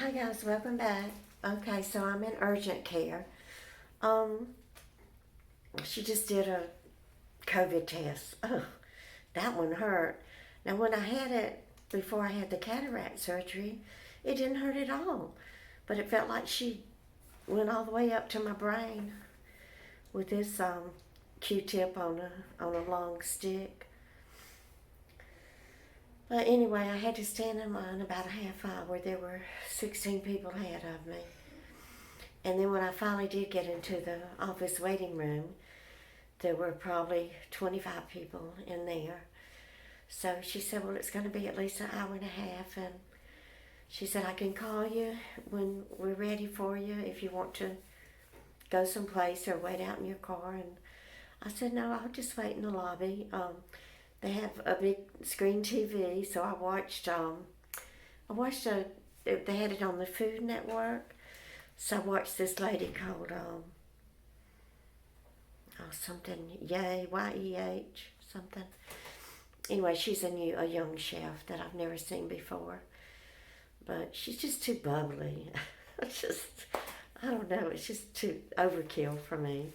Hi guys, welcome back. Okay, so I'm in urgent care. Um, she just did a COVID test. Oh, that one hurt. Now when I had it before I had the cataract surgery, it didn't hurt at all. But it felt like she went all the way up to my brain with this Q-tip on a long stick. But anyway, I had to stand in line about a half hour. There were 16 people ahead of me. And then when I finally did get into the office waiting room, there were probably 25 people in there. So she said, well, it's going to be at least an hour and a half. And she said, I can call you when we're ready for you if you want to go someplace or wait out in your car. And I said, no, I'll just wait in the lobby. They have a big screen TV, so I watched they had it on the Food Network. So I watched this lady called, something, Yeh, Y-E-H, something. Anyway, she's a young chef that I've never seen before. But she's just too bubbly. I don't know, it's just too overkill for me.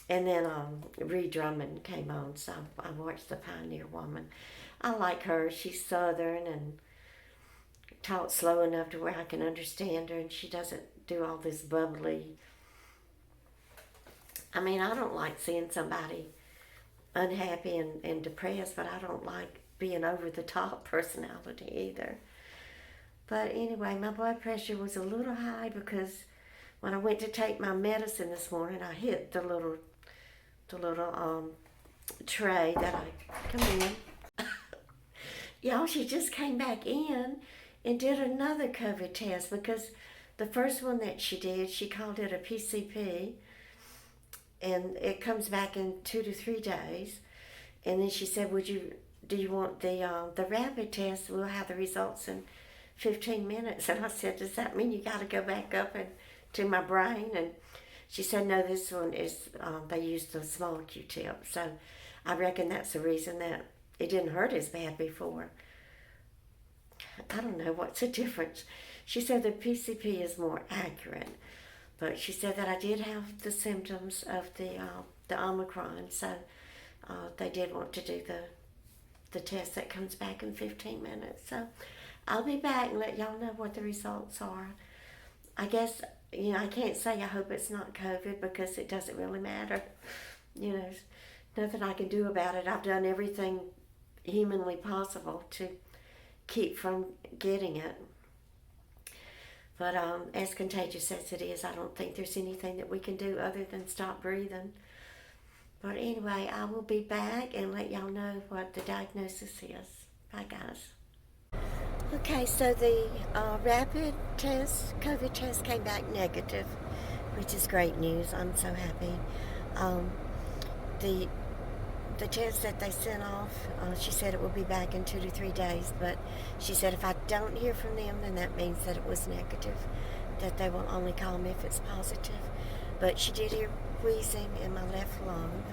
And then Ree Drummond came on, so I watched The Pioneer Woman. I like her. She's Southern and talks slow enough to where I can understand her, and she doesn't do all this bubbly. I mean, I don't like seeing somebody unhappy and depressed, but I don't like being over-the-top personality either. But anyway, my blood pressure was a little high because when I went to take my medicine this morning, I hit the little tray that I come in. Y'all, she just came back in and did another COVID test because the first one that she did, she called it a PCP, and it comes back in 2 to 3 days. And then she said, do you want the rapid test? We'll have the results in 15 minutes. And I said, does that mean you got to go back up and to my brain? And she said, no, this one is, they used a small Q-tip. So I reckon that's the reason that it didn't hurt as bad before. I don't know what's the difference. She said the PCP is more accurate. But she said that I did have the symptoms of the Omicron. So they did want to do the test that comes back in 15 minutes. So I'll be back and let y'all know what the results are. I guess, I can't say I hope it's not COVID because it doesn't really matter. There's nothing I can do about it. I've done everything humanly possible to keep from getting it. But as contagious as it is, I don't think there's anything that we can do other than stop breathing. But anyway, I will be back and let y'all know what the diagnosis is. Bye, guys. Okay, so the rapid test, COVID test came back negative, which is great news. I'm so happy. The test that they sent off, she said it will be back in 2 to 3 days, but she said if I don't hear from them, then that means that it was negative, that they will only call me if it's positive. But she did hear wheezing in my left lung,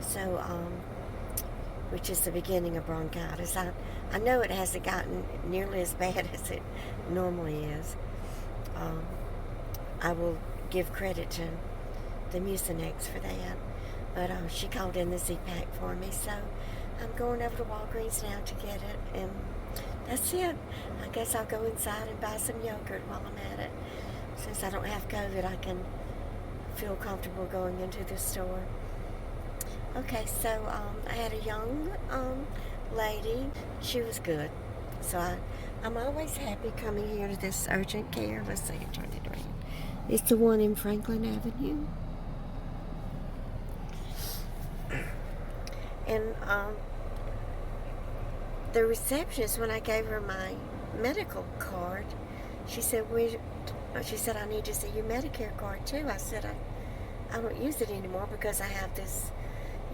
so which is the beginning of bronchitis. I know it hasn't gotten nearly as bad as it normally is. I will give credit to the Mucinex for that. But she called in the Z-Pack for me, so I'm going over to Walgreens now to get it. And that's it. I guess I'll go inside and buy some yogurt while I'm at it. Since I don't have COVID, I can feel comfortable going into the store. Okay, so I had a young lady. She was good. So I'm always happy coming here to this urgent care. Let's see, turn it around. It's the one in Franklin Avenue. And the receptionist, when I gave her my medical card, she said, I need to see your Medicare card too. I said, I don't use it anymore because I have this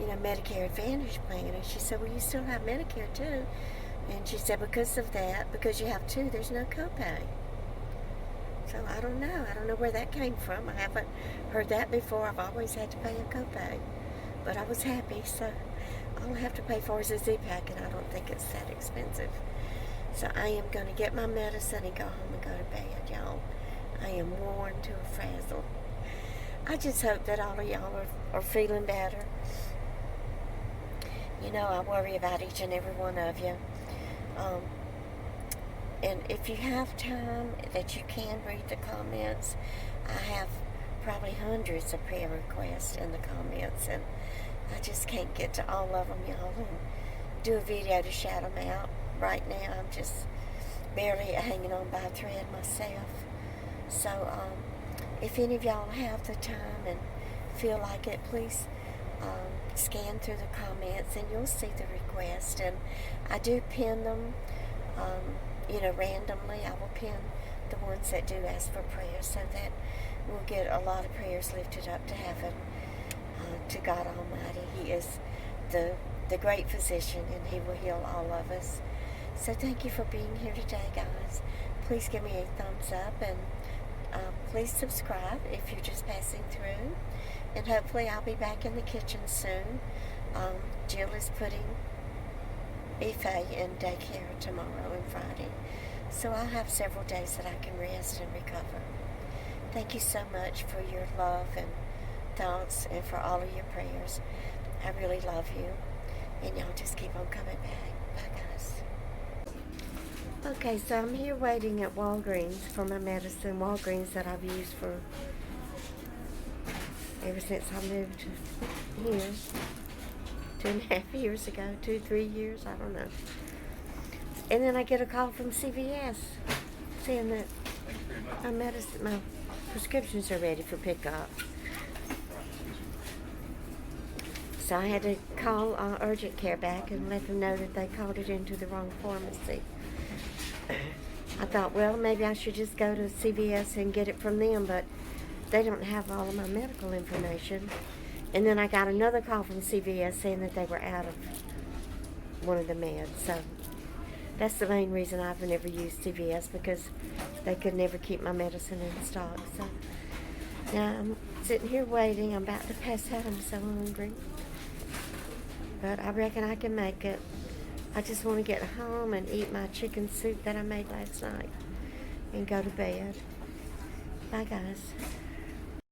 Medicare Advantage plan. And she said, well, you still have Medicare too. And she said, because of that, because you have two, there's no copay. So I don't know where that came from. I haven't heard that before. I've always had to pay a copay. But I was happy, so all I have to pay for is a Z-Pack, and I don't think it's that expensive. So I am going to get my medicine and go home and go to bed, y'all. I am worn to a frazzle. I just hope that all of y'all are feeling better. You know, I worry about each and every one of you. And if you have time that you can read the comments, I have probably hundreds of prayer requests in the comments, and I just can't get to all of them, y'all, and do a video to shout them out. Right now, I'm just barely hanging on by a thread myself. So, if any of y'all have the time and feel like it, please scan through the comments and you'll see the request. And I do pin them, randomly. I will pin the ones that do ask for prayer so that we'll get a lot of prayers lifted up to heaven, to God Almighty. He is the great physician, and He will heal all of us. So thank you for being here today, guys. Please give me a thumbs up, and please subscribe if you're just passing through. And hopefully I'll be back in the kitchen soon. Jill is putting Ife in daycare tomorrow and Friday. So I'll have several days that I can rest and recover. Thank you so much for your love and thoughts and for all of your prayers. I really love you. And y'all just keep on coming back. Bye, guys. Okay, so I'm here waiting at Walgreens for my medicine. Walgreens that I've used for ever since I moved here 2.5 years ago, 3 years, I don't know. And then I get a call from CVS saying that my prescriptions are ready for pickup. So I had to call urgent care back and let them know that they called it into the wrong pharmacy. I thought, well, maybe I should just go to CVS and get it from them, but they don't have all of my medical information. And then I got another call from CVS saying that they were out of one of the meds. So that's the main reason I've never used CVS, because they could never keep my medicine in stock. So now I'm sitting here waiting. I'm about to pass out. I'm so hungry. But I reckon I can make it. I just want to get home and eat my chicken soup that I made last night and go to bed. Bye, guys.